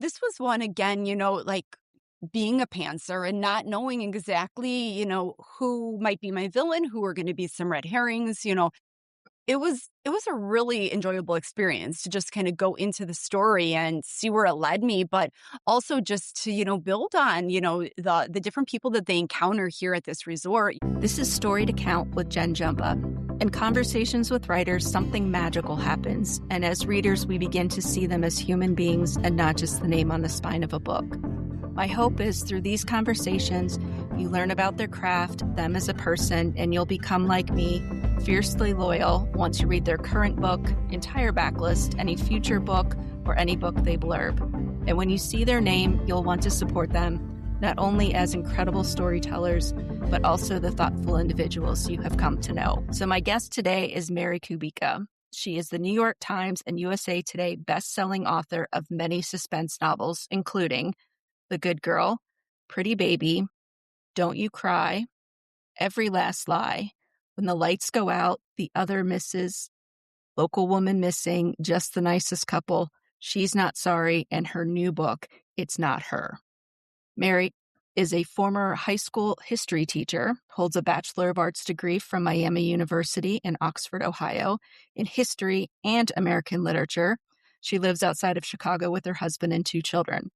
This was one again, like being a pantser and not knowing exactly, who might be my villain, who are going to be some red herrings. It was a really enjoyable experience to just kind of go into the story and see where it led me, but also just to, build on, the different people that they encounter here at this resort. This is Story to Count with Jen Jumba. In conversations with writers, something magical happens, and as readers, we begin to see them as human beings and not just the name on the spine of a book. My hope is through these conversations, you learn about their craft, them as a person, and you'll become like me, fiercely loyal once you read their current book, entire backlist, any future book, or any book they blurb. And when you see their name, you'll want to support them, not only as incredible storytellers, but also the thoughtful individuals you have come to know. So my guest today is Mary Kubica. She is the New York Times and USA Today best-selling author of many suspense novels, including The Good Girl, Pretty Baby, Don't You Cry, Every Last Lie, When the Lights Go Out, The Other Misses, Local Woman Missing, Just the Nicest Couple, She's Not Sorry, and her new book, It's Not Her. Mary is a former high school history teacher, holds a Bachelor of Arts degree from Miami University in Oxford, Ohio, in history and American literature. She lives outside of Chicago with her husband and 2 children.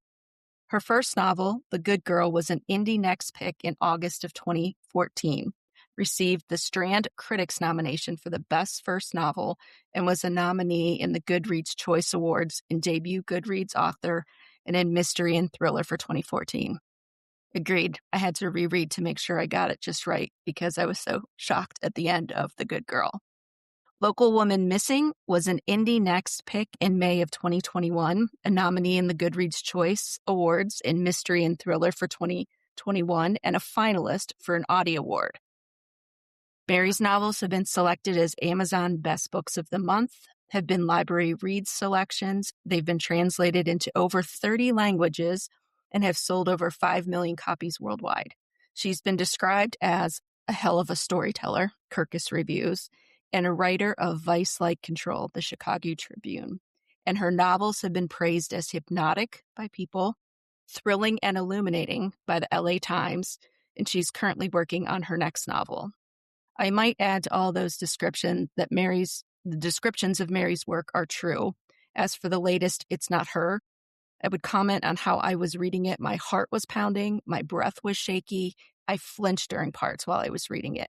Her first novel, The Good Girl, was an Indie Next pick in August of 2014, received the Strand Critics nomination for the Best First Novel, and was a nominee in the Goodreads Choice Awards in Debut Goodreads Author and in Mystery and Thriller for 2014. Agreed. I had to reread to make sure I got it just right because I was so shocked at the end of The Good Girl. Local Woman Missing was an Indie Next pick in May of 2021, a nominee in the Goodreads Choice Awards in Mystery and Thriller for 2021, and a finalist for an Audie Award. Mary's novels have been selected as Amazon Best Books of the Month, have been library read selections. They've been translated into over 30 languages and have sold over 5 million copies worldwide. She's been described as a hell of a storyteller, Kirkus Reviews, and a writer of vice-like control, the Chicago Tribune. And her novels have been praised as hypnotic by People, thrilling and illuminating by the LA Times, and she's currently working on her next novel. I might add to all those descriptions that the descriptions of Mary's work are true. As for the latest, It's Not Her, I would comment on how I was reading it. My heart was pounding, my breath was shaky, I flinched during parts while I was reading it.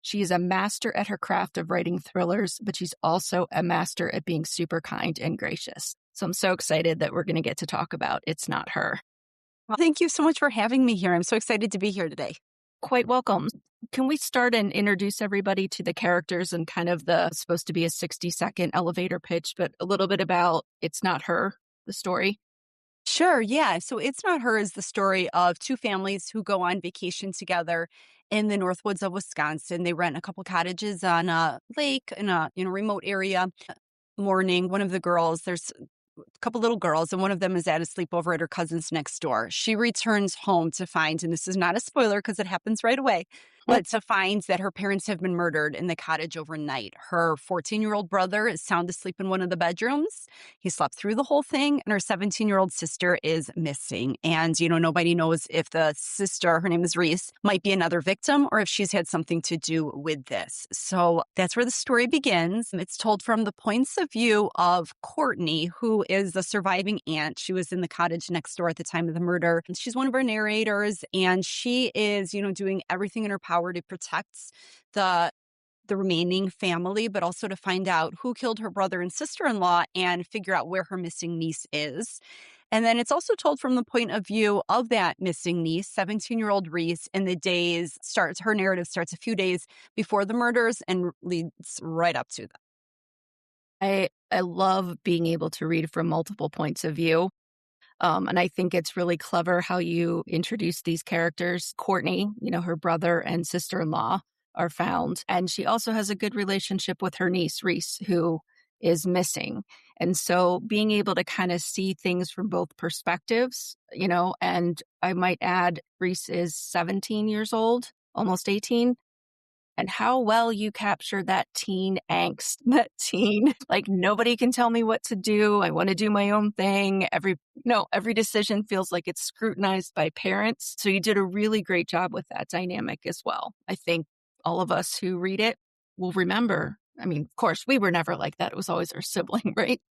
She is a master at her craft of writing thrillers, but she's also a master at being super kind and gracious. So I'm so excited that we're going to get to talk about It's Not Her. Well, thank you so much for having me here. I'm so excited to be here today. Quite welcome. Can we start and introduce everybody to the characters and kind of supposed to be a 60-second elevator pitch, but a little bit about It's Not Her, the story? Sure, yeah. So It's Not Her is the story of 2 families who go on vacation together in the North Woods of Wisconsin. They rent a couple cottages on a lake in a remote area. Morning, one of the girls, there's a couple little girls, and one of them is at a sleepover at her cousin's next door. She returns home to find, and this is not a spoiler because it happens right away, but to find that her parents have been murdered in the cottage overnight. Her 14-year-old brother is sound asleep in one of the bedrooms. He slept through the whole thing, and her 17-year-old sister is missing. And, nobody knows if the sister, her name is Reese, might be another victim or if she's had something to do with this. So that's where the story begins. It's told from the points of view of Courtney, who is the surviving aunt. She was in the cottage next door at the time of the murder. She's one of our narrators, and she is, doing everything in her power to protect the remaining family, but also to find out who killed her brother and sister-in-law and figure out where her missing niece is. And then it's also told from the point of view of that missing niece, 17-year-old Reese, and her narrative starts a few days before the murders and leads right up to them. I love being able to read from multiple points of view. And I think it's really clever how you introduce these characters. Courtney, her brother and sister-in-law are found. And she also has a good relationship with her niece, Reese, who is missing. And so being able to kind of see things from both perspectives, and I might add, Reese is 17 years old, almost 18. and how well you capture that teen angst, that teen, like, nobody can tell me what to do. I want to do my own thing. Every decision feels like it's scrutinized by parents. So you did a really great job with that dynamic as well. I think all of us who read it will remember. I mean, of course, we were never like that. It was always our sibling, right?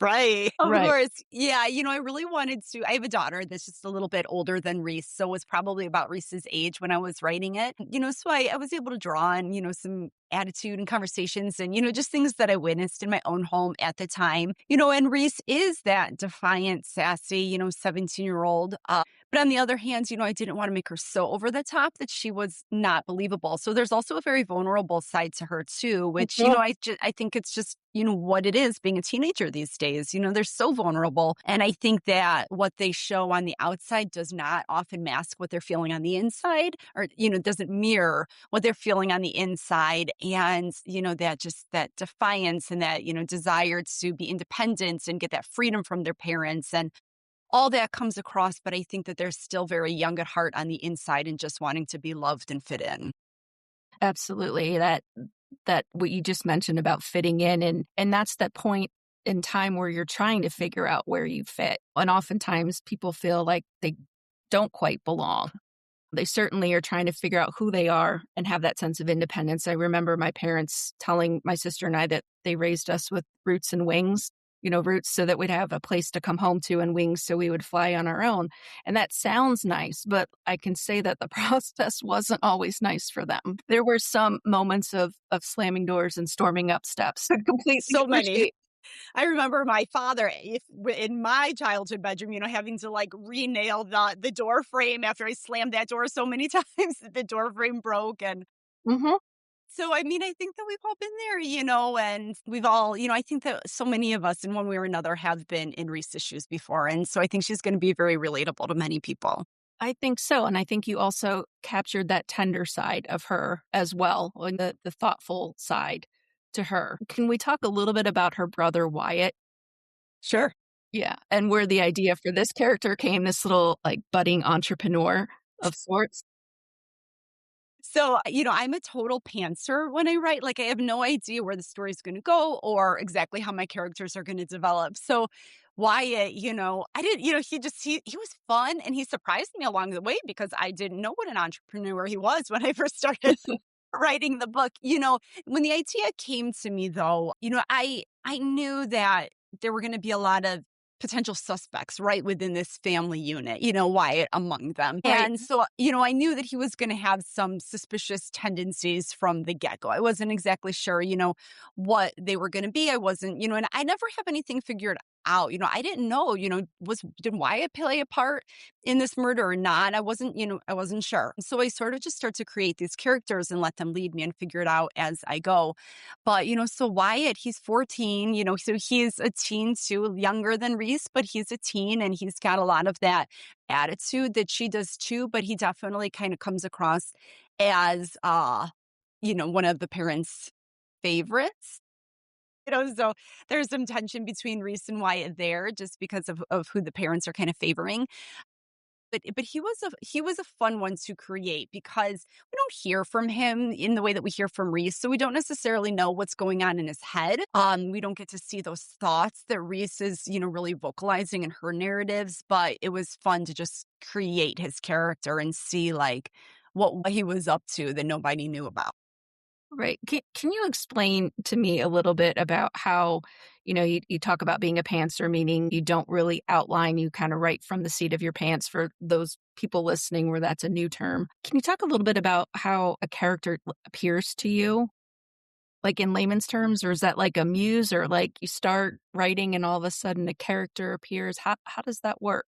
Right. Of Right. course. Yeah. I really wanted to. I have a daughter that's just a little bit older than Reese. So it was probably about Reese's age when I was writing it. So I was able to draw on, some attitude and conversations and, just things that I witnessed in my own home at the time. And Reese is that defiant, sassy, 17-year-old. But on the other hand, I didn't want to make her so over the top that she was not believable. So there's also a very vulnerable side to her too, which, Mhm. I think it's just, what it is being a teenager these days. They're so vulnerable. And I think that what they show on the outside does not often mask what they're feeling on the inside or, doesn't mirror what they're feeling on the inside. And, that defiance and that, desire to be independent and get that freedom from their parents and all that comes across, but I think that they're still very young at heart on the inside and just wanting to be loved and fit in. Absolutely. That what you just mentioned about fitting in, and that's that point in time where you're trying to figure out where you fit. And oftentimes people feel like they don't quite belong. They certainly are trying to figure out who they are and have that sense of independence. I remember my parents telling my sister and I that they raised us with roots and wings, roots so that we'd have a place to come home to and wings so we would fly on our own. And that sounds nice, but I can say that the process wasn't always nice for them. There were some moments of slamming doors and storming up steps. I completely So many. appreciate. I remember my father, in my childhood bedroom, having to like re-nail the door frame after I slammed that door so many times that the door frame broke. And Mhm. so, I think that we've all been there, and we've all, I think that so many of us in one way or another have been in Reese issues before. And so I think she's going to be very relatable to many people. I think so, and I think you also captured that tender side of her as well, and the thoughtful side to her. Can we talk a little bit about her brother Wyatt? Sure. Yeah, and where the idea for this character came, this little, like, budding entrepreneur of sorts? So, I'm a total pantser when I write. Like, I have no idea where the story's going to go or exactly how my characters are going to develop. So, Wyatt, I didn't, he was fun and he surprised me along the way because I didn't know what an entrepreneur he was when I first started writing the book. When the idea came to me though, I knew that there were going to be a lot of potential suspects right within this family unit, Wyatt among them. Right. And so, I knew that he was going to have some suspicious tendencies from the get-go. I wasn't exactly sure, what they were going to be. I wasn't, and I never have anything figured out. I didn't know, did Wyatt play a part in this murder or not? I wasn't sure. So I sort of just start to create these characters and let them lead me and figure it out as I go. But, so Wyatt, he's 14, so he's a teen too, younger than Reese, but he's a teen and he's got a lot of that attitude that she does too. But he definitely kind of comes across as, one of the parents' favorites. So there's some tension between Reese and Wyatt there just because of who the parents are kind of favoring. But he was a fun one to create because we don't hear from him in the way that we hear from Reese, so we don't necessarily know what's going on in his head. We don't get to see those thoughts that Reese is, really vocalizing in her narratives. But it was fun to just create his character and see like what he was up to that nobody knew about. Right. Can you explain to me a little bit about how, you talk about being a pantser, meaning you don't really outline, you kind of write from the seat of your pants for those people listening where that's a new term. Can you talk a little bit about how a character appears to you, like in layman's terms, or is that like a muse or like you start writing and all of a sudden a character appears? How does that work?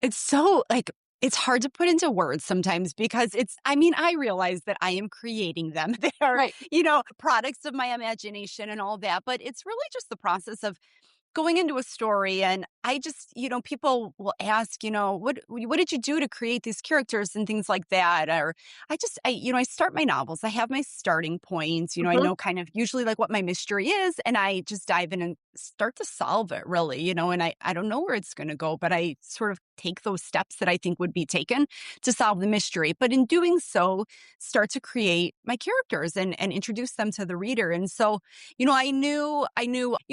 It's so like it's hard to put into words sometimes because I realize that I am creating them. They are, Right. products of my imagination and all that, but it's really just the process of going into a story and I just, people will ask, what did you do to create these characters and things like that? Or I start my novels. I have my starting points. I Mhm. know kind of usually like what my mystery is, and I just dive in and start to solve it really, and I don't know where it's going to go, but I sort of take those steps that I think would be taken to solve the mystery. But in doing so, start to create my characters and introduce them to the reader. And so,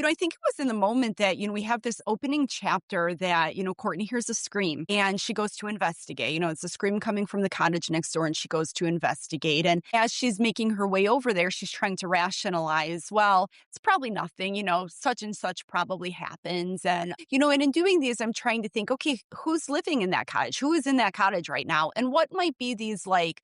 I think it was in the moment that, we have this opening chapter that, Courtney hears a scream and she goes to investigate. It's a scream coming from the cottage next door and she goes to investigate. And as she's making her way over there, she's trying to rationalize, well, it's probably nothing, such and such probably happens. And in doing these, I'm trying to think, okay, who's living in that cottage? Who is in that cottage right now? And what might be these like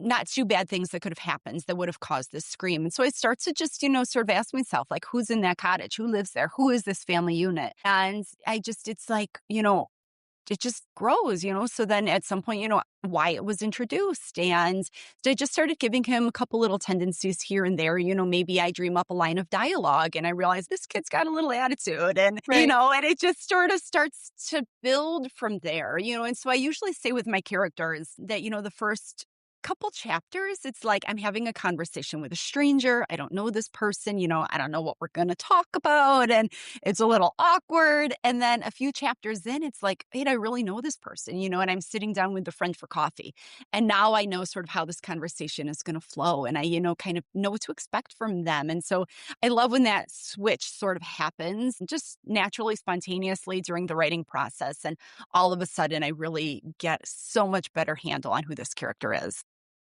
not too bad things that could have happened that would have caused this scream. And so I start to just, sort of ask myself, like, who's in that cottage? Who lives there? Who is this family unit? And it's like, it just grows, So then at some point, Wyatt was introduced and I just started giving him a couple little tendencies here and there. Maybe I dream up a line of dialogue and I realize this kid's got a little attitude Right. and it just sort of starts to build from there. And so I usually say with my characters that, the first couple chapters, it's like I'm having a conversation with a stranger. I don't know this person, I don't know what we're going to talk about. And it's a little awkward. And then a few chapters in, it's like, wait, I really know this person, and I'm sitting down with a friend for coffee. And now I know sort of how this conversation is going to flow. And I, kind of know what to expect from them. And so I love when that switch sort of happens just naturally, spontaneously during the writing process. And all of a sudden, I really get so much better handle on who this character is.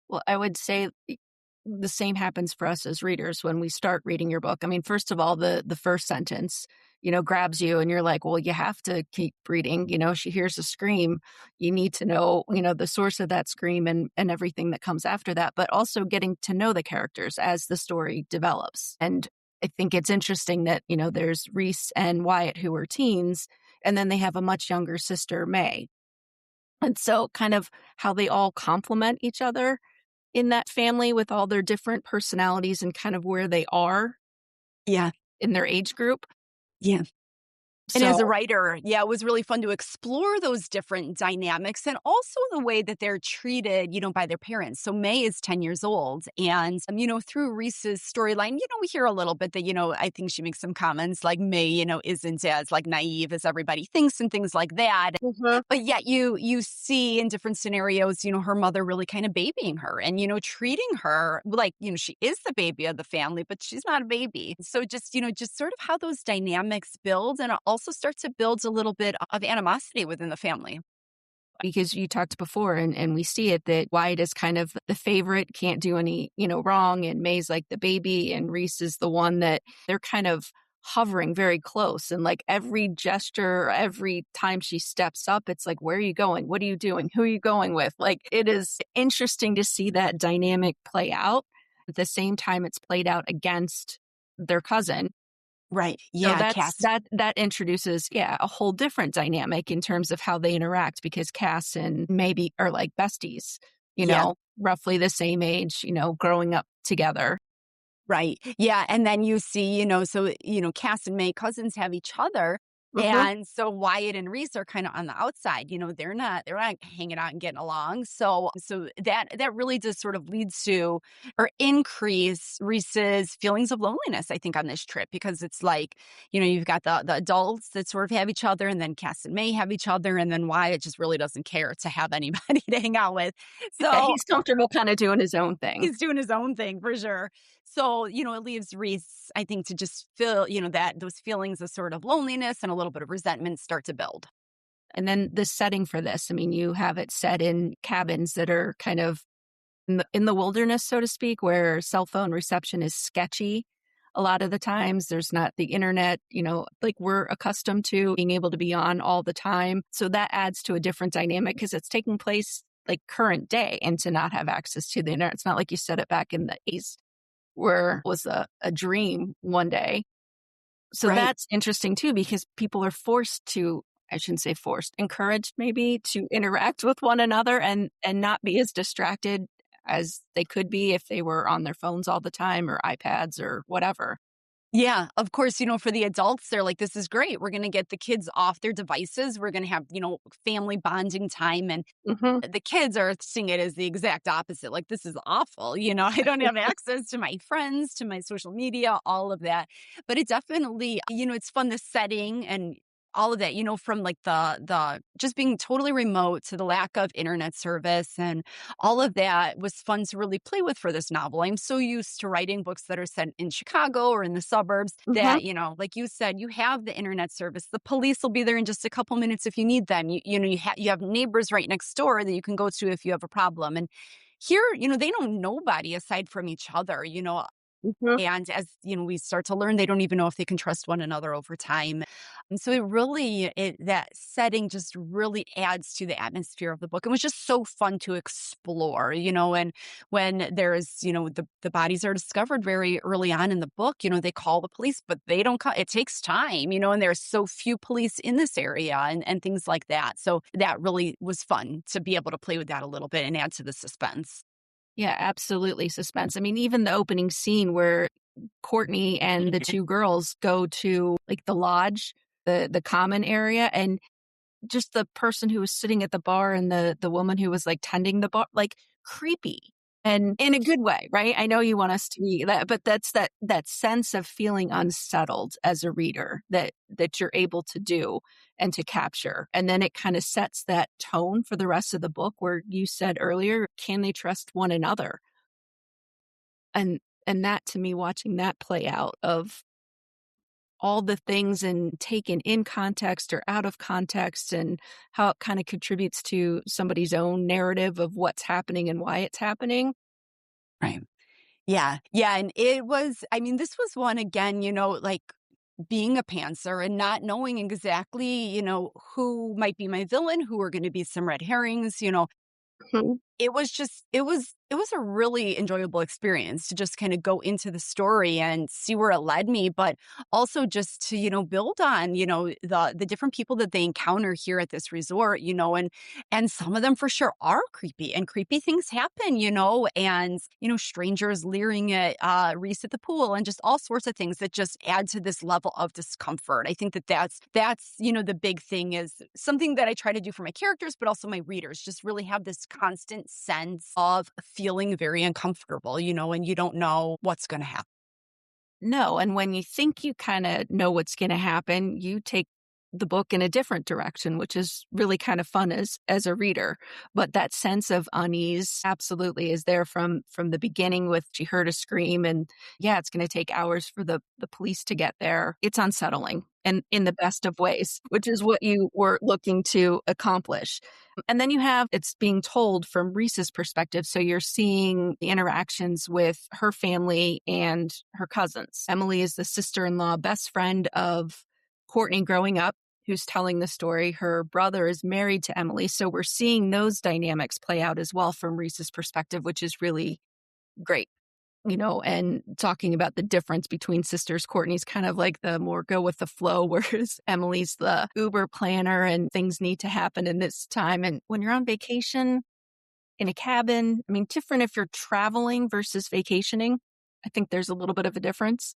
Well, I would say the same happens for us as readers when we start reading your book. I mean, first of all, the first sentence, grabs you and you're like, well, you have to keep reading. She hears a scream. You need to know, the source of that scream and everything that comes after that, but also getting to know the characters as the story develops. And I think it's interesting that, there's Reese and Wyatt who are teens, and then they have a much younger sister, May. And so kind of how they all complement each other in that family with all their different personalities and kind of where they are Yeah. in their age group. Yeah. And as a So writer, yeah, it was really fun to explore those different dynamics and also the way that they're treated, by their parents. So May is 10 years old. And, through Reese's storyline, we hear a little bit that, I think she makes some comments like May, isn't as like naive as everybody thinks and things like that. Mhm. But yet you see in different scenarios, her mother really kind of babying her and, treating her like, she is the baby of the family, but she's not a baby. So just sort of how those dynamics build and it also starts to build a little bit of animosity within the family. because you talked before and we see it that Wyatt is kind of the favorite, can't do any, wrong. And May's like the baby and Reese is the one that they're kind of hovering very close. And like every gesture, every time she steps up, it's like, where are you going? What are you doing? Who are you going with? Like it is interesting to see that dynamic play out. At the same time, it's played out against their cousin. Right. So Yeah. Cass. that introduces, a whole different dynamic in terms of how they interact because Cass and maybe are like besties, Yeah. roughly the same age, growing up together. Right. Yeah. And then you see, Cass and May cousins have each other. Mhm. And so Wyatt and Reese are kind of on the outside, they're not hanging out and getting along. So that really does sort of lead to or increase Reese's feelings of loneliness, I think, on this trip, because it's like, you've got the adults that sort of have each other, and then Cass and May have each other, and then Wyatt just really doesn't care to have anybody to hang out with. Yeah, So he's comfortable kind of doing his own thing. he's doing his own thing for sure. So, it leaves Reese, I think, to just feel, that those feelings of sort of loneliness and a little bit of resentment start to build. And then the setting for this, I mean, you have it set in cabins that are kind of in the wilderness, so to speak, where cell phone reception is sketchy. A lot of the times there's not the internet, like we're accustomed to being able to be on all the time. So that adds to a different dynamic because it's taking place like current day and to not have access to the internet. It's not like you set it back in the 80s where it was a dream one day. So Right. that's interesting too, because people are forced to, I shouldn't say forced, encouraged maybe to interact with one another and not be as distracted as they could be if they were on their phones all the time or iPads or whatever. Yeah, of course, for the adults, they're like, "This is great. We're gonna get the kids off their devices. We're gonna have, family bonding time." And Hmm. the kids are seeing it as the exact opposite. Like, "This is awful." I don't have access to my friends, to my social media, all of that. But it definitely, it's fun, the setting and all of that, from like the just being totally remote to the lack of internet service and all of that was fun to really play with for this novel. I'm so used to writing books that are set in Chicago or in the suburbs Hmm. that, like you said, you have the internet service. The police will be there in just a couple minutes if you need them. You have neighbors right next door that you can go to if you have a problem. And here, they know nobody aside from each other, Hmm. and as, we start to learn, they don't even know if they can trust one another over time. And so that setting just really adds to the atmosphere of the book. It was just so fun to explore, and when there's, the bodies are discovered very early on in the book, they call the police, but they don't call, it takes time, and there's so few police in this area and things like that. So that really was fun to be able to play with that a little bit and add to the suspense. Yeah, absolutely. Suspense. I mean, even the opening scene where Courtney and the two girls go to like the lodge, the common area, and just the person who was sitting at the bar and the woman who was like tending the bar, like creepy and in a good way, right? I know you want us to be that, but that's that sense of feeling unsettled as a reader that you're able to do and to capture. And then it kind of sets that tone for the rest of the book where you said earlier, can they trust one another? And and that to me, watching that play out of all the things and taken in context or out of context and how it kind of contributes to somebody's own narrative of what's happening and why it's happening. Right. Yeah. Yeah. And this was one again, like being a pantser and not knowing exactly, who might be my villain, who are going to be some red herrings, Mhm. it was a really enjoyable experience to just kind of go into the story and see where it led me, but also just to, build on, the different people that they encounter here at this resort, and some of them for sure are creepy and creepy things happen, and strangers leering at Reese at the pool and just all sorts of things that just add to this level of discomfort. I think that that's the big thing is something that I try to do for my characters, but also my readers, just really have this constant sense of feeling very uncomfortable, and you don't know what's going to happen. No, and when you think you kinda know what's gonna happen, you take the book in a different direction, which is really kind of fun as a reader. But that sense of unease absolutely is there from the beginning with she heard a scream and, yeah, it's gonna take hours for the police to get there. It's unsettling and in the best of ways, which is what you were looking to accomplish. And then you have it's being told from Reese's perspective. So you're seeing the interactions with her family and her cousins. Emily is the sister in law, best friend of Courtney growing up, who's telling the story. Her brother is married to Emily. So we're seeing those dynamics play out as well from Reese's perspective, which is really great. And talking about the difference between sisters, Courtney's kind of like the more go with the flow, whereas Emily's the Uber planner and things need to happen in this time. And when you're on vacation in a cabin, I mean, different if you're traveling versus vacationing. I think there's a little bit of a difference.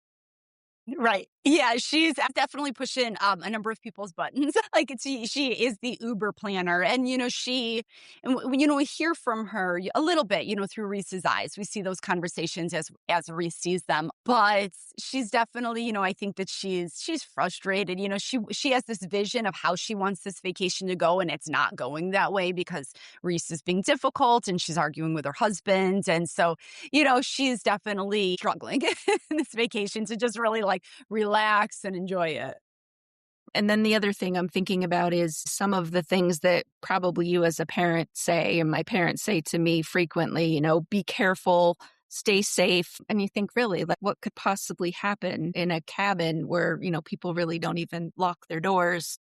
Right. Yeah, she's definitely pushing a number of people's buttons. Like she is the Uber planner, and we hear from her a little bit, through Reese's eyes. We see those conversations as Reese sees them, but she's definitely, I think that she's frustrated. She has this vision of how she wants this vacation to go, and it's not going that way because Reese is being difficult and she's arguing with her husband, and so she's definitely struggling in this vacation to just really like relax and enjoy it. And then the other thing I'm thinking about is some of the things that probably you as a parent say, and my parents say to me frequently, be careful, stay safe. And you think, really, like what could possibly happen in a cabin where, people really don't even lock their doors?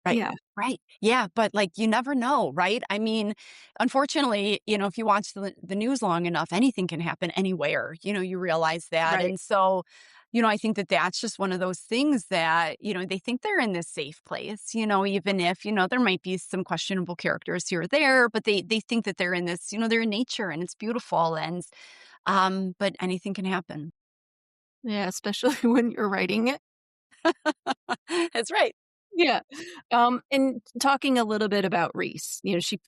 Right. Yeah, Right. Yeah, but like you never know, right? I mean, unfortunately, if you watch the news long enough, anything can happen anywhere. You realize that. right. And so, I think that that's just one of those things that, they think they're in this safe place, even if, there might be some questionable characters here or there, but they think that they're in this, they're in nature and it's beautiful and but anything can happen. Yeah, especially when you're writing it. That's right. Yeah. And talking a little bit about Reese,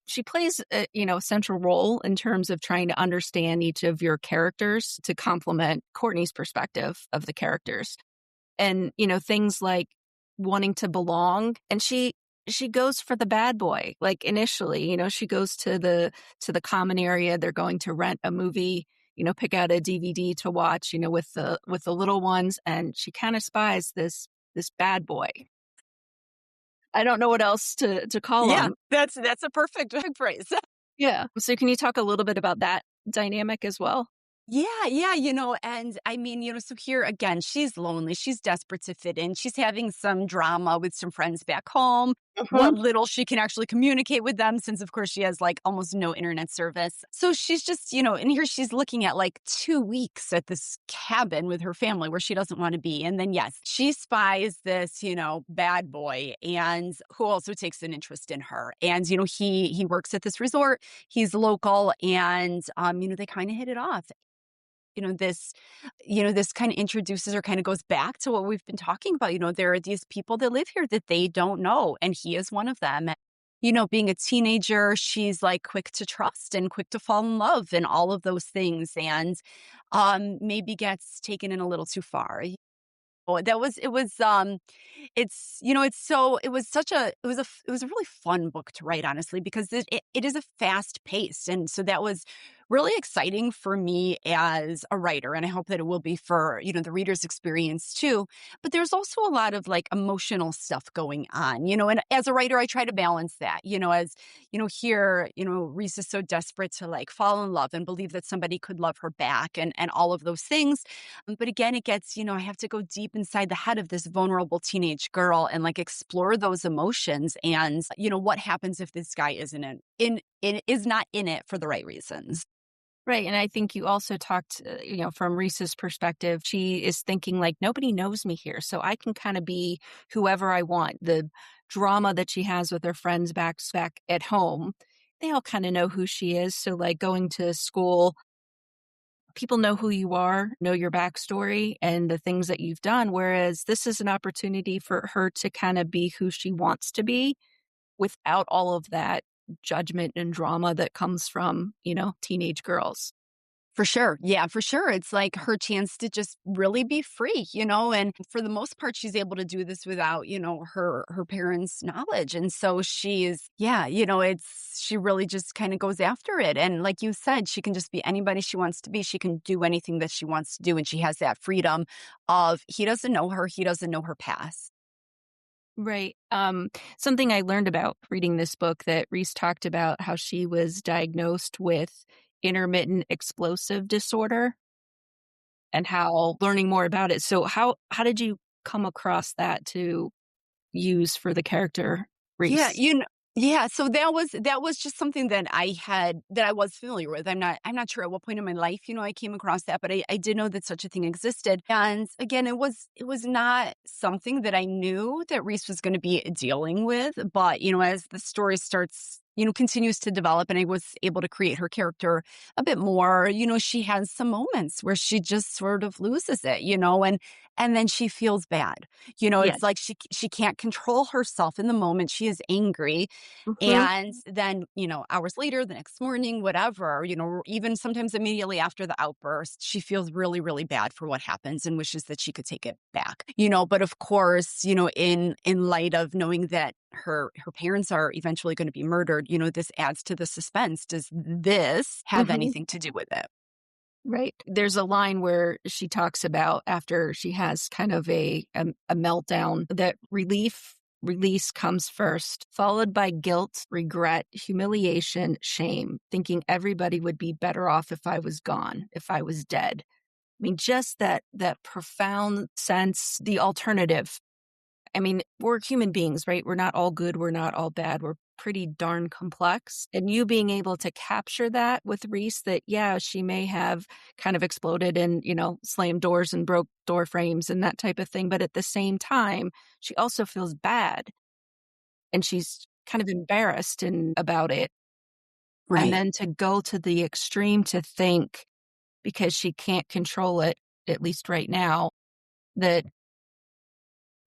she plays a, central role in terms of trying to understand each of your characters to complement Courtney's perspective of the characters. And, things like wanting to belong. And she goes for the bad boy. Like initially, she goes to the common area. They're going to rent a movie, pick out a DVD to watch, with the little ones. And she kind of spies this bad boy. I don't know what else to call Yeah, him. that's a perfect phrase. Yeah. So can you talk a little bit about that dynamic as well? Yeah, yeah, and I mean, so here again, she's lonely. She's desperate to fit in. She's having some drama with some friends back home. What Mhm. little she can actually communicate with them, since of course she has like almost no internet service. So she's just, and here she's looking at like 2 weeks at this cabin with her family where she doesn't want to be. And then, yes, she spies this, bad boy and who also takes an interest in her. And, he works at this resort. He's local and, they kind of hit it off. This this kind of introduces or kind of goes back to what we've been talking about. There are these people that live here that they don't know, and he is one of them. Being a teenager, she's like quick to trust and quick to fall in love and all of those things, and maybe gets taken in a little too far. Oh, that was it was, it's it's so it was such a it was a really fun book to write, honestly, because it is a fast pace, and so that was really exciting for me as a writer, and I hope that it will be for, the reader's experience too. But there's also a lot of, like, emotional stuff going on, and as a writer, I try to balance that, as, here, Reese is so desperate to, like, fall in love and believe that somebody could love her back and all of those things. But again, it gets, I have to go deep inside the head of this vulnerable teenage girl and like explore those emotions and, what happens if this guy isn't is not in it for the right reasons. Right. And I think you also talked, from Reese's perspective, she is thinking like, nobody knows me here. So I can kind of be whoever I want. The drama that she has with her friends back at home, they all kind of know who she is. So like going to school, people know who you are, know your backstory and the things that you've done. Whereas this is an opportunity for her to kind of be who she wants to be without all of that judgment and drama that comes from, teenage girls. For sure. Yeah, for sure. It's like her chance to just really be free, and for the most part, she's able to do this without, her parents' knowledge. And so she's, yeah, she really just kind of goes after it. And like you said, she can just be anybody she wants to be. She can do anything that she wants to do. And she has that freedom of he doesn't know her, he doesn't know her past. Right. Something I learned about reading this book that Reese talked about how she was diagnosed with intermittent explosive disorder and how learning more about it. So how did you come across that to use for the character Yeah, Reese? yeah, so that was just something that I was familiar with. I'm not sure at what point in my life, I came across that, but I did know that such a thing existed. And again, it was not something that I knew that Reese was gonna be dealing with, but, as the story starts, continues to develop and I was able to create her character a bit more, she has some moments where she just sort of loses it, and then she feels bad. It's Yes. like she can't control herself in the moment. She is angry. Mhm. And then, hours later, the next morning, whatever, even sometimes immediately after the outburst, she feels really, really bad for what happens and wishes that she could take it back. But of course, in light of knowing that her parents are eventually going to be murdered, this adds to the suspense. Does this have Mhm. anything to do with it? Right. There's a line where she talks about after she has kind of a meltdown that release comes first, followed by guilt, regret, humiliation, shame, thinking everybody would be better off if I was gone, if I was dead. I mean, just that profound sense, the alternative. I mean, we're human beings, right? We're not all good. We're not all bad. We're pretty darn complex. And you being able to capture that with Reese, that, yeah, she may have kind of exploded and, slammed doors and broke door frames and that type of thing. But at the same time, she also feels bad and she's kind of embarrassed about it. And Right. then to go to the extreme to think because she can't control it. at least right now, that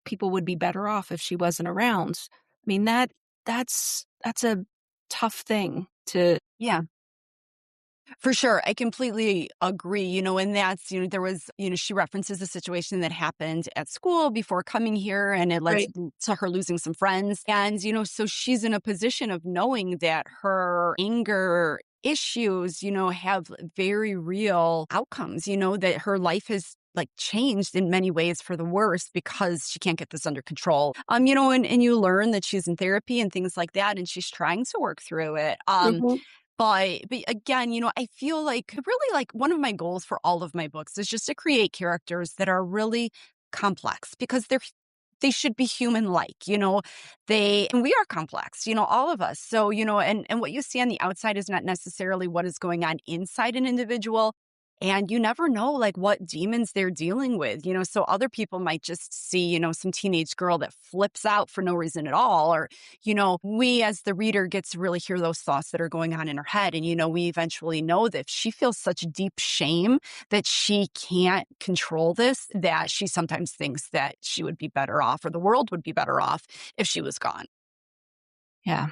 people would be better off if she wasn't around. I mean, that's a tough thing to. Yeah. For sure. I completely agree, and that's, there was, she references a situation that happened at school before coming here and it led Right. to her losing some friends. And, so she's in a position of knowing that her anger issues, have very real outcomes, that her life has like changed in many ways for the worse because she can't get this under control. And you learn that she's in therapy and things like that, and she's trying to work through it. Mhm. But again, I feel like really like one of my goals for all of my books is just to create characters that are really complex because they should be human like, and we are complex, all of us. So, and what you see on the outside is not necessarily what is going on inside an individual. And you never know like what demons they're dealing with, so other people might just see, some teenage girl that flips out for no reason at all, or we as the reader gets to really hear those thoughts that are going on in her head. And, we eventually know that if she feels such deep shame that she can't control this, that she sometimes thinks that she would be better off or the world would be better off if she was gone. Yeah.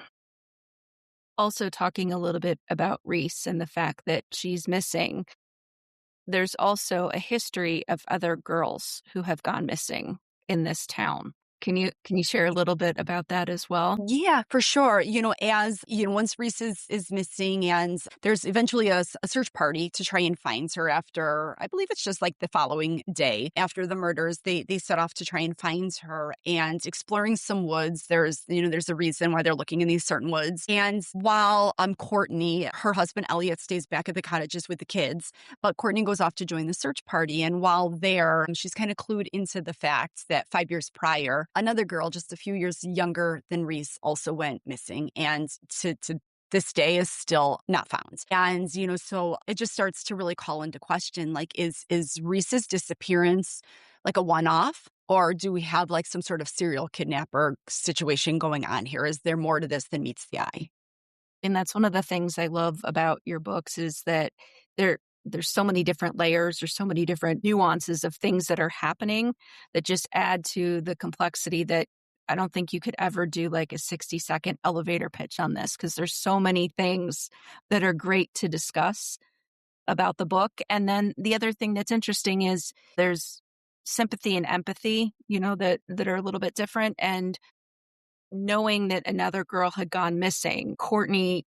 Also talking a little bit about Reese and the fact that she's missing. There's also a history of other girls who have gone missing in this town. Can you share a little bit about that as well? Yeah, for sure. As once Reese is missing, and there's eventually a search party to try and find her after, I believe it's just like the following day after the murders, they set off to try and find her and exploring some woods. There's a reason why they're looking in these certain woods. And while Courtney, her husband Elliot, stays back at the cottages with the kids, but Courtney goes off to join the search party. And while there, she's kind of clued into the fact that 5 years prior, another girl just a few years younger than Reese also went missing, and to this day is still not found. And, so it just starts to really call into question, like, is Reese's disappearance like a one-off? Or do we have like some sort of serial kidnapper situation going on here? Is there more to this than meets the eye? And that's one of the things I love about your books is that there's so many different layers, there's so many different nuances of things that are happening that just add to the complexity that I don't think you could ever do like a 60-second elevator pitch on this because there's so many things that are great to discuss about the book. And then the other thing that's interesting is there's sympathy and empathy, that are a little bit different. And knowing that another girl had gone missing, Courtney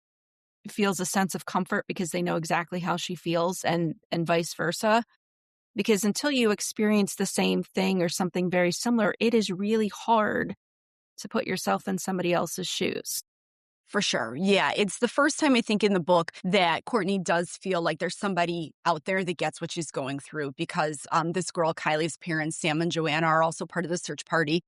feels a sense of comfort because they know exactly how she feels and vice versa. Because until you experience the same thing or something very similar, it is really hard to put yourself in somebody else's shoes. For sure. Yeah. It's the first time I think in the book that Courtney does feel like there's somebody out there that gets what she's going through because this girl, Kylie's parents, Sam and Joanna, are also part of the search party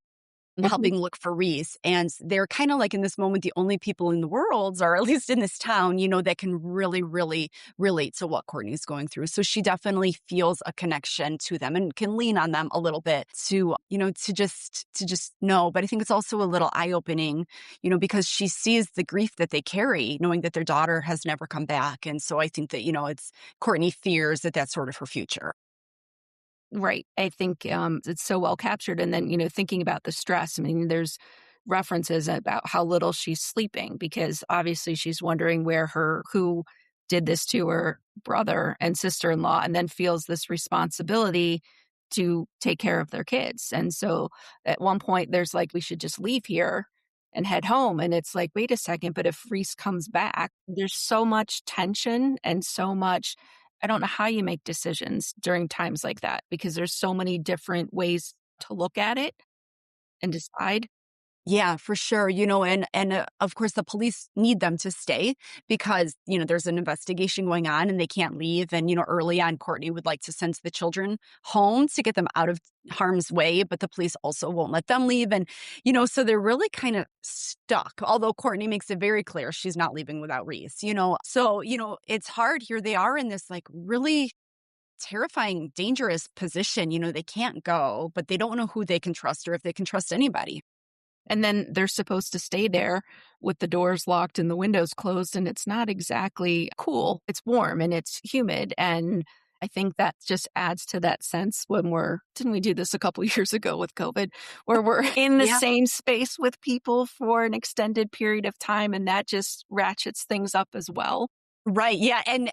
and Mhm. helping look for Reese. And they're kind of like in this moment, the only people in the world, or at least in this town, that can really, really relate to what Courtney's going through. So she definitely feels a connection to them and can lean on them a little bit to, to just know. But I think it's also a little eye-opening, because she sees the grief that they carry, knowing that their daughter has never come back. And so I think that, it's Courtney fears that that's sort of her future. Right. I think it's so well captured. And then, thinking about the stress, I mean, there's references about how little she's sleeping because obviously she's wondering who did this to her brother and sister in law, and then feels this responsibility to take care of their kids. And so at one point, there's like, we should just leave here and head home. And it's like, wait a second, but if Reese comes back, there's so much tension and so much. I don't know how you make decisions during times like that because there's so many different ways to look at it and decide. Yeah, for sure. And of course the police need them to stay because, there's an investigation going on and they can't leave. And, early on, Courtney would like to send the children home to get them out of harm's way, but the police also won't let them leave. And, so they're really kind of stuck. Although Courtney makes it very clear she's not leaving without Reese, So, it's hard. Here they are in this like really terrifying, dangerous position. They can't go, but they don't know who they can trust or if they can trust anybody. And then they're supposed to stay there with the doors locked and the windows closed. And it's not exactly cool. It's warm and it's humid. And I think that just adds to that sense when didn't we do this a couple years ago with COVID, where we're in the Yeah. same space with people for an extended period of time, and that just ratchets things up as well. Right. Yeah. And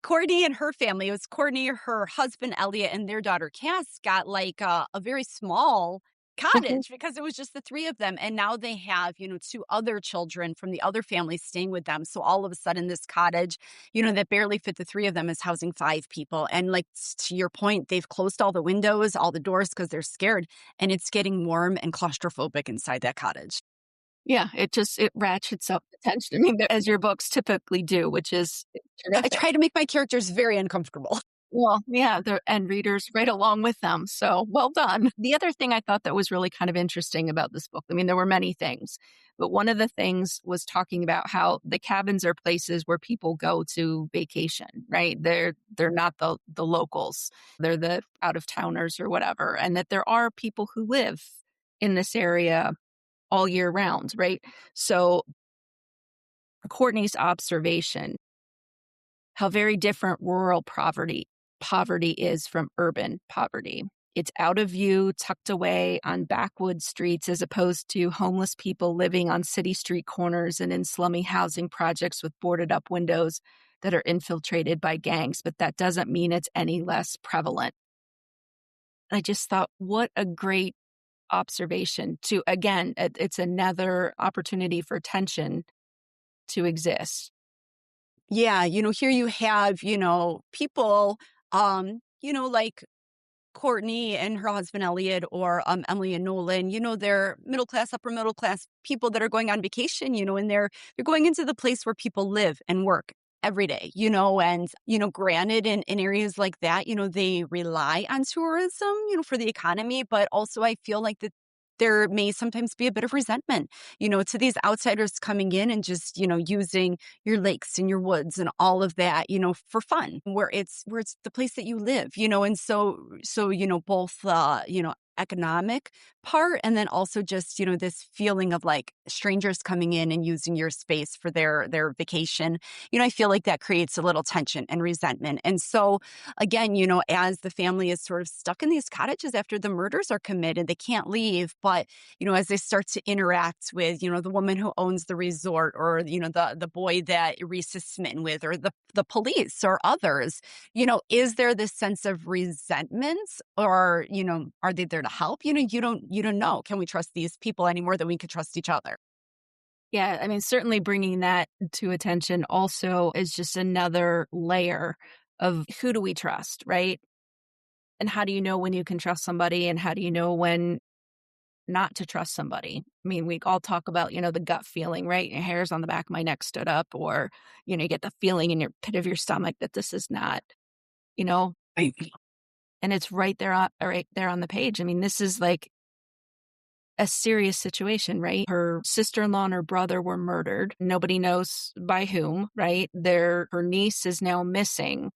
Courtney and her family, it was Courtney, her husband, Elliot, and their daughter, Cass, got like a very small Mhm. cottage because it was just the three of them. And now they have, two other children from the other family staying with them. So all of a sudden, this cottage, that barely fit the three of them is housing five people. And like to your point, they've closed all the windows, all the doors because they're scared. And it's getting warm and claustrophobic inside that cottage. Yeah, it ratchets up the tension. I mean, as your books typically do, which is I terrific. try to make my characters very uncomfortable. Well, yeah, and readers right along with them. So well done. The other thing I thought that was really kind of interesting about this book, I mean, there were many things, but one of the things was talking about how the cabins are places where people go to vacation, right? They're not the locals. They're the out of towners or whatever. And that there are people who live in this area all year round, right? So Courtney's observation, how very different rural poverty is from urban poverty. It's out of view, tucked away on backwood streets, as opposed to homeless people living on city street corners and in slummy housing projects with boarded up windows that are infiltrated by gangs. But that doesn't mean it's any less prevalent. I just thought, what a great observation to, again, it's another opportunity for tension to exist. Yeah, here you have, people, like Courtney and her husband Elliot or Emily and Nolan, they're middle class, upper middle class people that are going on vacation, and they're going into the place where people live and work every day, and granted in areas like that, they rely on tourism, for the economy, but also I feel like that there may sometimes be a bit of resentment, to these outsiders coming in and just, using your lakes and your woods and all of that, for fun, where it's the place that you live, and so, both economic part and then also just, this feeling of like strangers coming in and using your space for their vacation. I feel like that creates a little tension and resentment. And so again, as the family is sort of stuck in these cottages after the murders are committed, they can't leave, but as they start to interact with, the woman who owns the resort or, the boy that Reese is smitten with or the police or others, is there this sense of resentment or, are they there to help? You don't know. Can we trust these people any more than we could trust each other? Yeah, I mean, certainly bringing that to attention also is just another layer of who do we trust, right? And how do you know when you can trust somebody and how do you know when not to trust somebody? I mean, we all talk about, the gut feeling, right? Your hairs on the back of my neck stood up, or, you get the feeling in your pit of your stomach that this is not, you know, Right. and it's right there on the page. I mean, this is like a serious situation, right? Her sister-in-law and her brother were murdered. Nobody knows by whom, right? Her niece is now missing.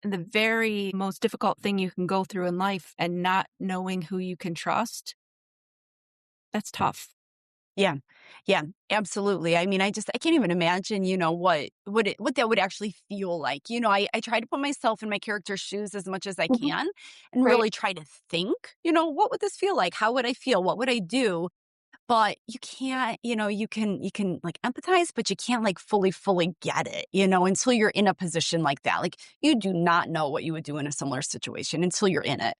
And the very most difficult thing you can go through in life and not knowing who you can trust, that's tough. Yeah. Yeah, absolutely. I mean, I can't even imagine, what that would actually feel like. I try to put myself in my character's shoes as much as I Mhm. can and Right. really try to think, what would this feel like? How would I feel? What would I do? But you can't, you can like empathize, but you can't like fully get it, until you're in a position like that. Like you do not know what you would do in a similar situation until you're in it.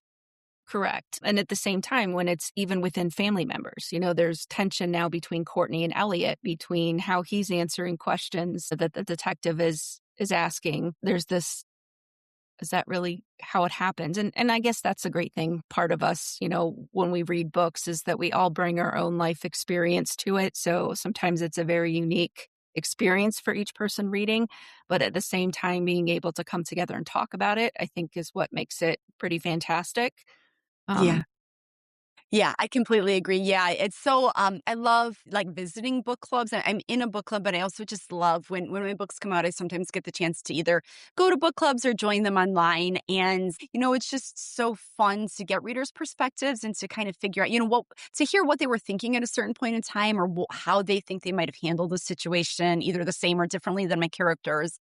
Correct. And at the same time, when it's even within family members, there's tension now between Courtney and Elliot, between how he's answering questions that the detective is asking. There's this, is that really how it happens? And I guess that's a great thing. Part of us, when we read books is that we all bring our own life experience to it. So sometimes it's a very unique experience for each person reading, but at the same time being able to come together and talk about it, I think is what makes it pretty fantastic. Yeah. Um, Yeah, I completely agree. Yeah, it's so I love like visiting book clubs. I'm in a book club, but I also just love when my books come out, I sometimes get the chance to either go to book clubs or join them online. And, it's just so fun to get readers' perspectives and to kind of figure out, to hear what they were thinking at a certain point in time or how they think they might have handled the situation, either the same or differently than my characters.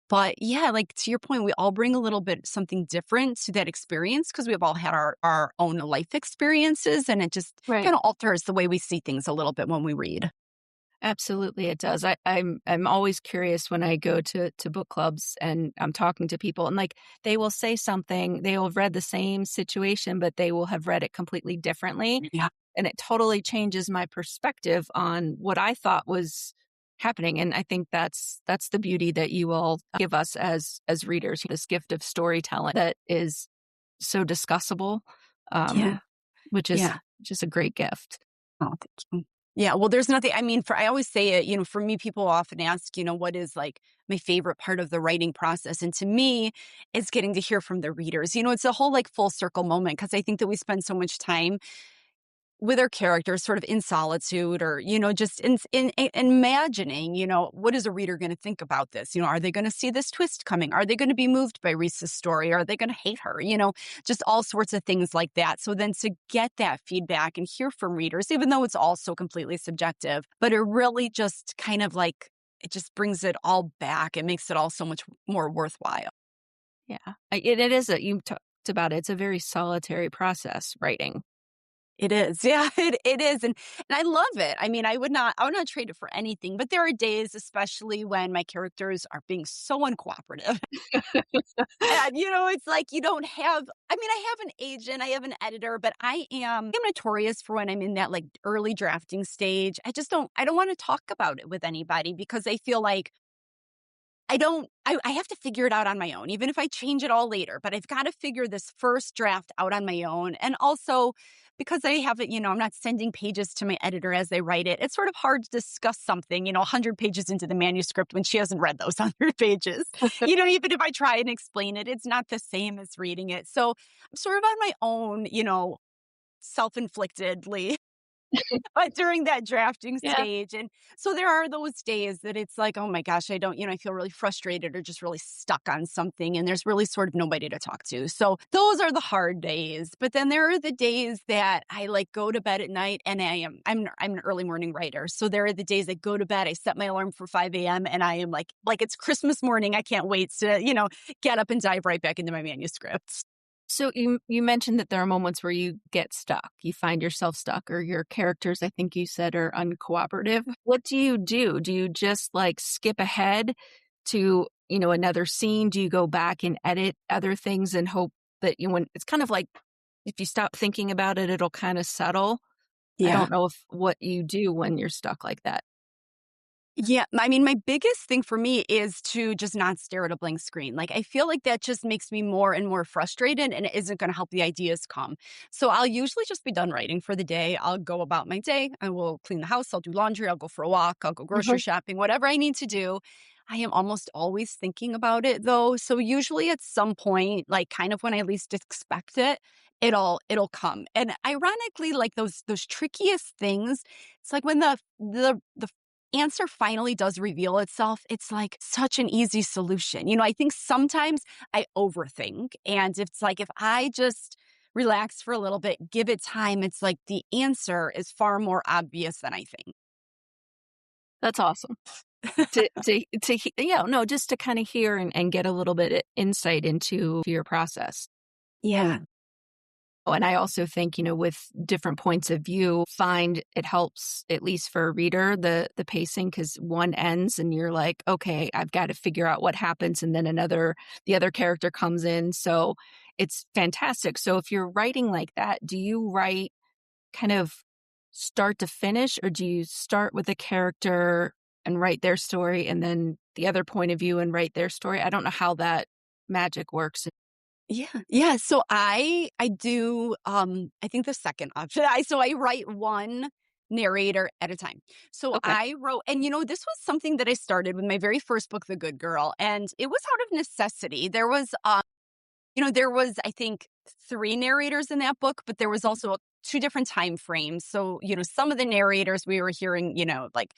But yeah, like to your point, we all bring a little bit something different to that experience because we've all had our own life experiences, and it just Right. kind of alters the way we see things a little bit when we read. Absolutely, it does. I'm always curious when I go to book clubs and I'm talking to people, and like they will say something, they will have read the same situation, but they will have read it completely differently. Yeah. And it totally changes my perspective on what I thought was happening. And I think that's the beauty that you all give us as readers, this gift of storytelling that is so discussable, Yeah. um, which is Yeah. just a great gift. Oh, thank you. Yeah, well, there's nothing I mean, I always say it, for me, people often ask, what is like my favorite part of the writing process? And to me, it's getting to hear from the readers. It's a whole like full circle moment because I think that we spend so much time with our characters sort of in solitude or, just in imagining, what is a reader going to think about this? Are they going to see this twist coming? Are they going to be moved by Reese's story? Are they going to hate her? Just all sorts of things like that. So then to get that feedback and hear from readers, even though it's also completely subjective, but it really just kind of like, it just brings it all back. It makes it all so much more worthwhile. Yeah. It is you talked about it. It's a very solitary process, writing. It is. Yeah, it is. And I love it. I mean, I would not trade it for anything, but there are days, especially when my characters are being so uncooperative. And, it's like you don't have I mean, I have an agent, I have an editor, but I'm notorious for when I'm in that like early drafting stage. I don't want to talk about it with anybody because I feel like I have to figure it out on my own, even if I change it all later, but I've got to figure this first draft out on my own. And also because I have it, I'm not sending pages to my editor as they write it. It's sort of hard to discuss something, 100 pages into the manuscript when she hasn't read those 100 pages. Even if I try and explain it, it's not the same as reading it. So I'm sort of on my own, self-inflictedly but during that drafting Yeah. stage, and so there are those days that it's like, "Oh my gosh, I don't," I feel really frustrated or just really stuck on something, and there's really sort of nobody to talk to. So those are the hard days. But then there are the days that I like go to bed at night and I'm an early morning writer. So there are the days I go to bed, I set my alarm for 5 a.m. and I am like it's Christmas morning. I can't wait to, get up and dive right back into my manuscripts. So you mentioned that there are moments where you get stuck. You find yourself stuck or your characters, I think you said, are uncooperative. What do you do? Do you just like skip ahead to, another scene? Do you go back and edit other things and hope that when it's kind of like if you stop thinking about it, it'll kind of settle? I Yeah. don't know if what you do when you're stuck like that. Yeah, I mean, my biggest thing for me is to just not stare at a blank screen. Like, I feel like that just makes me more and more frustrated and it isn't going to help the ideas come. So I'll usually just be done writing for the day. I'll go about my day. I will clean the house. I'll do laundry. I'll go for a walk. I'll go grocery Mhm. shopping, whatever I need to do. I am almost always thinking about it though. So usually at some point, like kind of when I least expect it, it'll come. And ironically, like those trickiest things, it's like when the answer finally does reveal itself, it's like such an easy solution. I think sometimes I overthink. And it's like if I just relax for a little bit, give it time, it's like the answer is far more obvious than I think. That's awesome. No, just to kind of hear and get a little bit of insight into your process. Yeah. Oh, and I also think, with different points of view, find it helps, at least for a reader, the pacing, because one ends and you're like, okay, I've got to figure out what happens. And then the other character comes in. So it's fantastic. So if you're writing like that, do you write kind of start to finish, or do you start with a character and write their story and then the other point of view and write their story? I don't know how that magic works. Yeah. Yeah. So I do I think the second option. I write one narrator at a time. So Okay. I wrote and this was something that I started with my very first book, The Good Girl, and it was out of necessity. There was, I think, 3 narrators in that book, but there was also 2 different time frames. So, some of the narrators we were hearing, like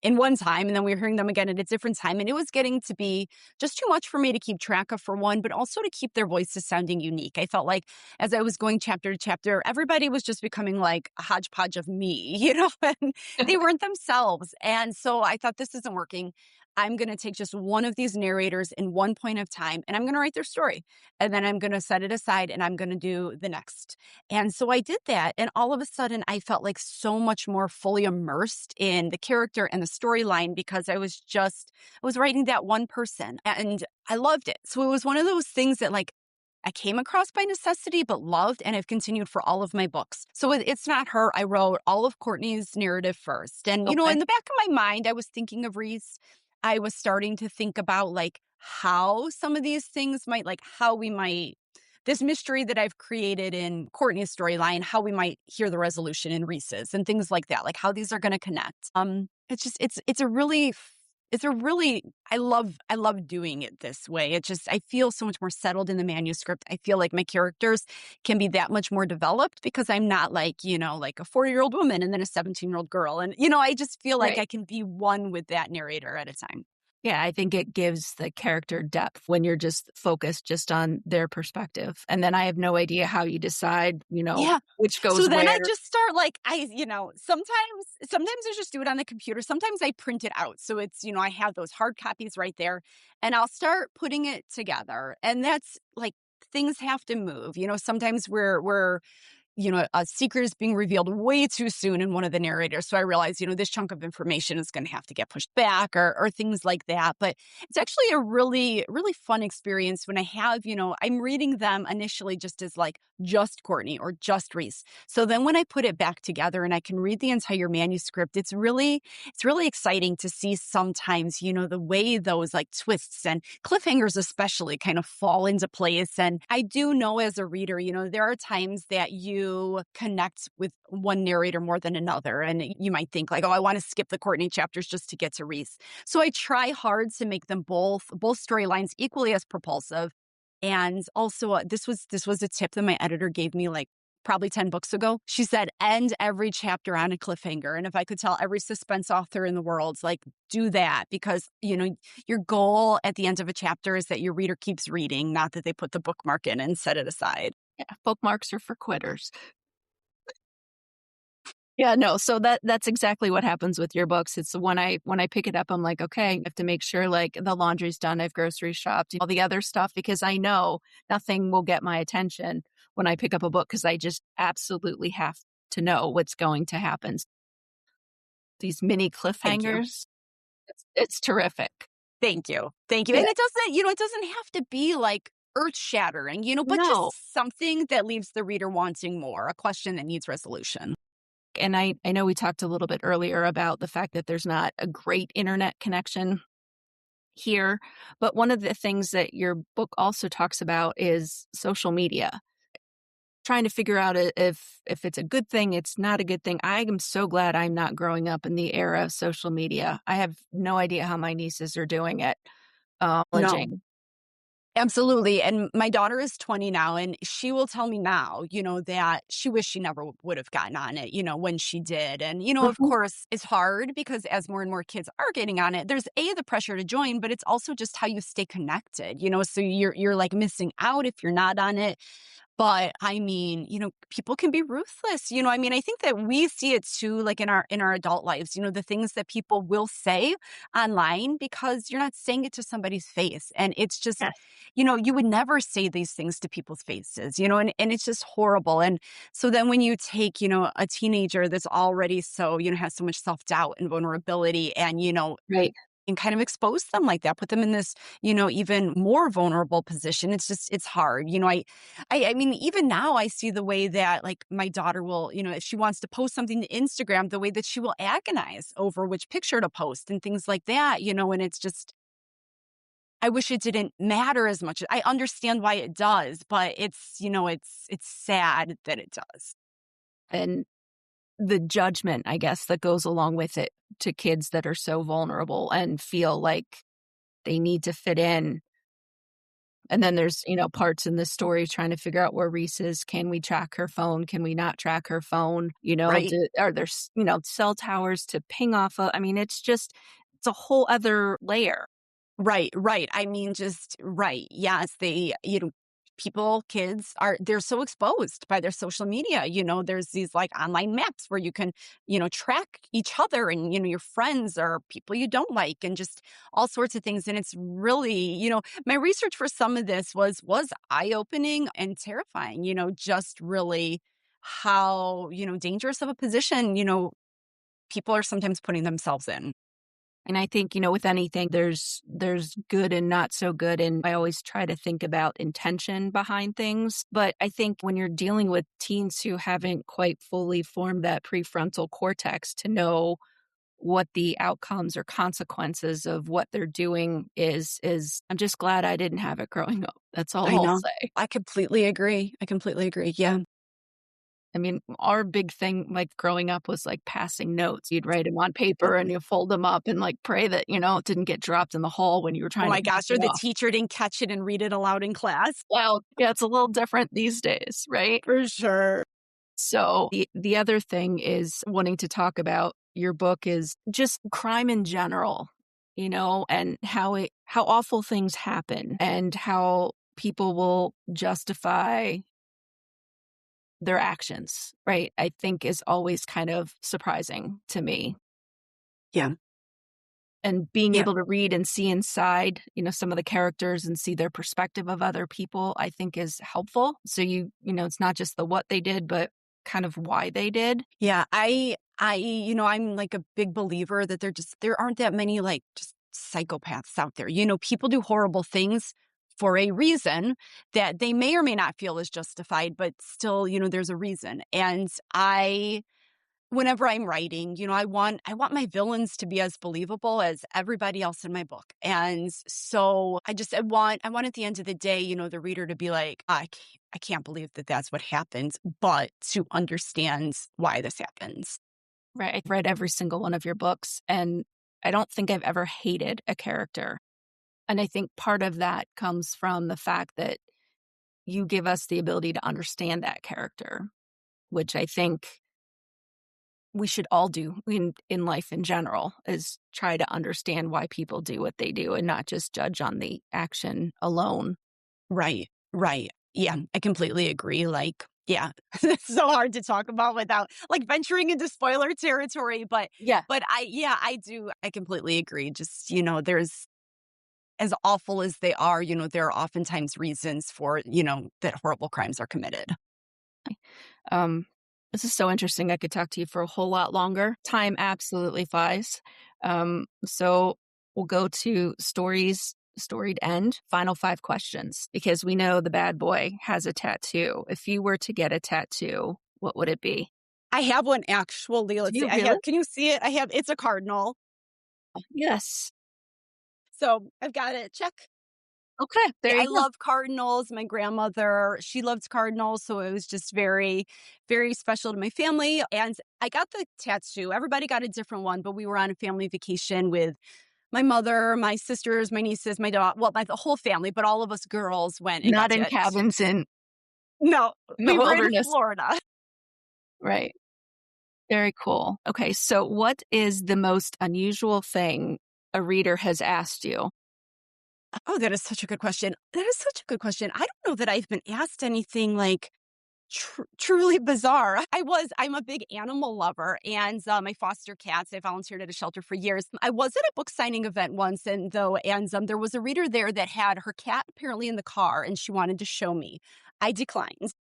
in one time, and then we were hearing them again at a different time. And it was getting to be just too much for me to keep track of, for one, but also to keep their voices sounding unique. I felt like as I was going chapter to chapter, everybody was just becoming like a hodgepodge of me, and they weren't themselves. And so I thought this isn't working. I'm going to take just one of these narrators in one point of time and I'm going to write their story. And then I'm going to set it aside and I'm going to do the next. And so I did that. And all of a sudden, I felt like so much more fully immersed in the character and the storyline because I was writing that one person and I loved it. So it was one of those things that like I came across by necessity, but loved, and have continued for all of my books. So it's not her. I wrote all of Courtney's narrative first. And, Okay. in the back of my mind, I was thinking of Reese. I was starting to think about like how some of these things might, like how we might, this mystery that I've created in Courtney's storyline, how we might hear the resolution in Reese's and things like that, like how these are going to connect. It's a really I love doing it this way. I feel so much more settled in the manuscript. I feel like my characters can be that much more developed because I'm not like, like a 40-year-old woman and then a 17-year-old girl. And, I just feel like Right. I can be one with that narrator at a time. Yeah, I think it gives the character depth when you're just focused just on their perspective. And then I have no idea how you decide, Yeah. which So goes then I where. just start like sometimes I just do it on the computer. Sometimes I print it out. So it's, I have those hard copies right there and I'll start putting it together. And that's like things have to move. Sometimes we're a secret is being revealed way too soon in one of the narrators. So I realized, this chunk of information is going to have to get pushed back or things like that. But it's actually a really, really fun experience when I have, I'm reading them initially just as like just Courtney or just Reese. So then when I put it back together and I can read the entire manuscript, it's really exciting to see sometimes, the way those like twists and cliffhangers especially kind of fall into place. And I do know as a reader, there are times that you connect with one narrator more than another. And you might think like, oh, I want to skip the Courtney chapters just to get to Reese. So I try hard to make them both storylines equally as propulsive. And also, this was a tip that my editor gave me like probably 10 books ago. She said, end every chapter on a cliffhanger. And if I could tell every suspense author in the world, like, do that because, your goal at the end of a chapter is that your reader keeps reading, not that they put the bookmark in and set it aside. Yeah, bookmarks are for quitters. Yeah, no, so that's exactly what happens with your books. It's when I pick it up, I'm like, okay, I have to make sure like the laundry's done, I've grocery shopped, all the other stuff, because I know nothing will get my attention when I pick up a book because I just absolutely have to know what's going to happen. These mini Thank you. cliffhangers, it's terrific. Thank you. Thank you. And Yeah. it doesn't have to be like earth shattering, but No. just something that leaves the reader wanting more, a question that needs resolution. And I know we talked a little bit earlier about the fact that there's not a great internet connection here, but one of the things that your book also talks about is social media. Trying to figure out if it's a good thing, it's not a good thing. I am so glad I'm not growing up in the era of social media. I have no idea how my nieces are doing it. No. Challenging. Absolutely. And my daughter is 20 now, and she will tell me now, that she wished she never would have gotten on it, when she did. And, of Mhm. course, it's hard because as more and more kids are getting on it, there's the pressure to join, but it's also just how you stay connected, so you're like missing out if you're not on it. But I mean, people can be ruthless. I think that we see it too, like in our adult lives, the things that people will say online because you're not saying it to somebody's face. And it's just, Yes. you would never say these things to people's faces, and it's just horrible. And so then when you take, a teenager that's already so, has so much self-doubt and vulnerability Right. and kind of expose them like that, put them in this, even more vulnerable position. It's hard. I mean, even now I see the way that like my daughter will, if she wants to post something to Instagram, the way that she will agonize over which picture to post and things like that, and it's just, I wish it didn't matter as much. I understand why it does, but it's sad that it does. And the judgment, I guess, that goes along with it to kids that are so vulnerable and feel like they need to fit in. And then there's, parts in the story trying to figure out where Reese is. Can we track her phone? Can we not track her phone? Right. Are there, cell towers to ping off of? I mean, it's a whole other layer. Right, right. I mean, just right. Yes, they, they're so exposed by their social media. There's these like online maps where you can, track each other and, your friends or people you don't like and just all sorts of things. And it's really, my research for some of this was eye-opening and terrifying, just really how, dangerous of a position, people are sometimes putting themselves in. And I think, with anything, there's good and not so good. And I always try to think about intention behind things. But I think when you're dealing with teens who haven't quite fully formed that prefrontal cortex to know what the outcomes or consequences of what they're doing is I'm just glad I didn't have it growing up. That's all I I'll know. say. I completely agree. I completely agree. Yeah. I mean, our big thing, like, growing up was, like, passing notes. You'd write them on paper and you fold them up and, like, pray that, it didn't get dropped in the hall when you were Oh trying to my pass gosh, or it the off. teacher didn't catch it and read it aloud in class. Well, yeah, it's a little different these days, right? For sure. So, the other thing is wanting to talk about your book is just crime in general, and how awful things happen and how people will justify their actions, right? I think is always kind of surprising to me. Yeah. And being Yeah. able to read and see inside, some of the characters and see their perspective of other people, I think is helpful. So it's not just the what they did, but kind of why they did. Yeah. I'm like a big believer that there aren't that many like just psychopaths out there. People do horrible things for a reason that they may or may not feel is justified, but still, there's a reason. And whenever I'm writing, I want my villains to be as believable as everybody else in my book. And so I want at the end of the day, the reader to be like, I can't believe that that's what happens, but to understand why this happens. Right. I've read every single one of your books, and I don't think I've ever hated a character. And I think part of that comes from the fact that you give us the ability to understand that character, which I think we should all do in life in general, is try to understand why people do what they do and not just judge on the action alone. Right. Right. Yeah, I completely agree. Like, yeah, it's so hard to talk about without like venturing into spoiler territory. But, Yeah. yeah, I do. I completely agree. Just, there's as awful as they are, there are oftentimes reasons for, that horrible crimes are committed. Um, this is so interesting. I could talk to you for a whole lot longer. Time absolutely flies. So we'll go to storied end, final 5 questions, because we know the bad boy has a tattoo. If you were to get a tattoo, what would it be? I have one actually. Do Let's see. you really? Can you see it? It's a cardinal. Yes. So I've got it. Check. Okay, Yeah, there I you go. love cardinals. My grandmother, she loved cardinals, so it was just very, very special to my family. And I got the tattoo. Everybody got a different one, but we were on a family vacation with my mother, my sisters, my nieces, my dog. Well, the whole family, but all of us girls went and Not got in it. cabins No, in the we were in wilderness. Florida. Right. Very cool. Okay, so what is the most unusual thing a reader has asked you? Oh, that is such a good question. That is such a good question. I don't know that I've been asked anything like truly bizarre. I'm a big animal lover, and my foster cats, I volunteered at a shelter for years. I was at a book signing event once, and there was a reader there that had her cat apparently in the car, and she wanted to show me. I declined.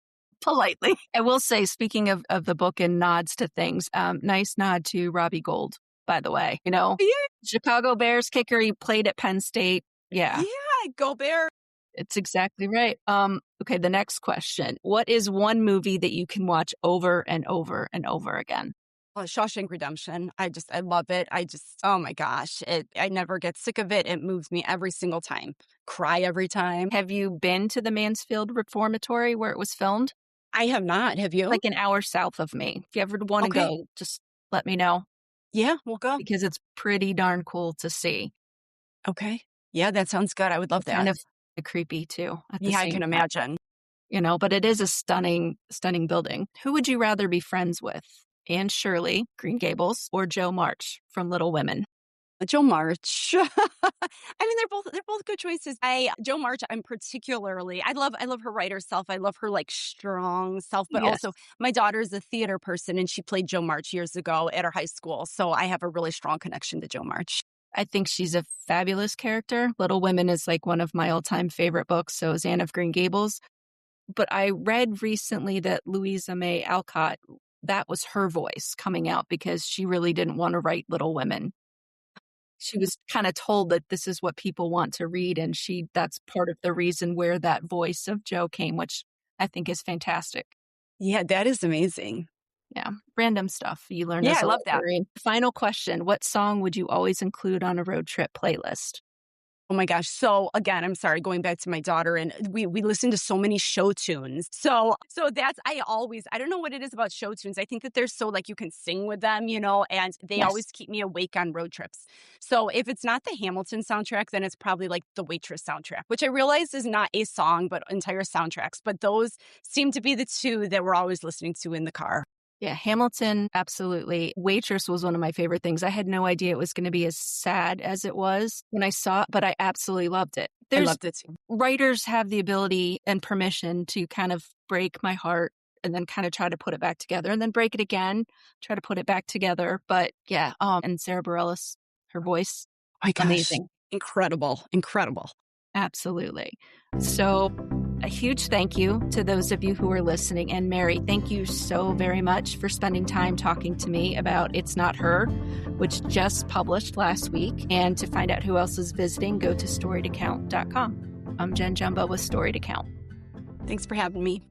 Politely. I will say, speaking of the book and nods to things, nice nod to Robbie Gould, by the way. Yeah, Chicago Bears kicker, he played at Penn State. Yeah, yeah, go bear. it's exactly right. Okay, the next question. What is one movie that you can watch over and over and over again? Oh, Shawshank Redemption. I love it. Oh my gosh, I never get sick of it. It moves me every single time. Cry every time. Have you been to the Mansfield Reformatory where it was filmed? I have not. Have you? Like an hour south of me. If you ever want to Okay. go, just let me know Yeah, we'll go. because it's pretty darn cool to see. Okay. Yeah, that sounds good. I would love Kind that. of creepy too at the Yeah, I same can time, imagine. but it is a stunning, stunning building. Who would you rather be friends with? Anne Shirley, Green Gables, or Joe March from Little Women? Joe March. I mean, they're both good choices. I Joe March, I'm particularly I love her writer self. I love her like strong self, but Yes. also my daughter is a theater person and she played Joe March years ago at her high school. So I have a really strong connection to Joe March. I think she's a fabulous character. Little Women is like one of my all-time favorite books, so is Anne of Green Gables. But I read recently that Louisa May Alcott, that was her voice coming out because she really didn't want to write Little Women. She was kind of told that this is what people want to read, and that's part of the reason where that voice of Joe came, which I think is fantastic. Yeah, that is amazing. Yeah, random stuff you learn Yeah, as I a love that. librarian. Final question, what song would you always include on a road trip playlist? Oh my gosh. So again, I'm sorry, going back to my daughter and we listen to so many show tunes. So that's I don't know what it is about show tunes. I think that they're so like you can sing with them, and they Yes. always keep me awake on road trips. So if it's not the Hamilton soundtrack, then it's probably like the Waitress soundtrack, which I realize is not a song, but entire soundtracks. But those seem to be the two that we're always listening to in the car. Yeah, Hamilton, absolutely. Waitress was one of my favorite things. I had no idea it was going to be as sad as it was when I saw it, but I absolutely loved it. I There's loved it too. writers have the ability and permission to kind of break my heart and then kind of try to put it back together and then break it again, try to put it back together. But yeah, and Sarah Bareilles, her voice, Oh my gosh. amazing. Incredible. Incredible. Absolutely. So, a huge thank you to those of you who are listening. And Mary, thank you so very much for spending time talking to me about It's Not Her, which just published last week. And to find out who else is visiting, go to storytocount.com. I'm Jen Jumbo with Story to Count. Thanks for having me.